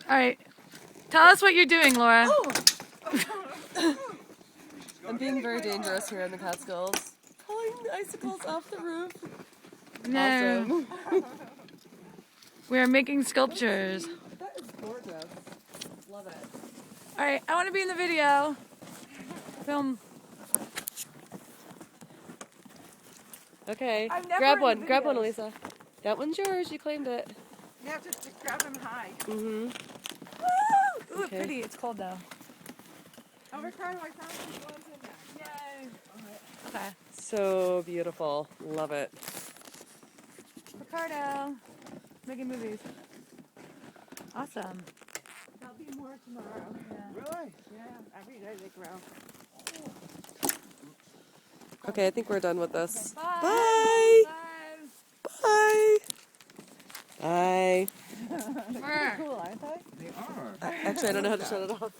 Alright. Tell us what you're doing, Laura. I'm being very dangerous here in the Catskills. Pulling the icicles off the roof. No. Awesome. We're making sculptures. That is gorgeous. Love it. Alright, I want to be in the video. Film. Okay. I'm never Grab in one. the Grab one, videos. Elisa. That one's yours. You claimed it. You have to grab them high. Mm-hmm. Ooh, Okay. pretty. It's cold though. Oh, Ricardo, I found some gloves in there. Yay. Okay. So beautiful. Love it. Ricardo. Making movies. Awesome. There'll be more tomorrow. Yeah. Really? Yeah, every day they grow. Okay, I think we're done with this. Bye. Bye. Bye. Bye. Bye. Cool, aren't they? They are. Actually, I don't know how to shut it off.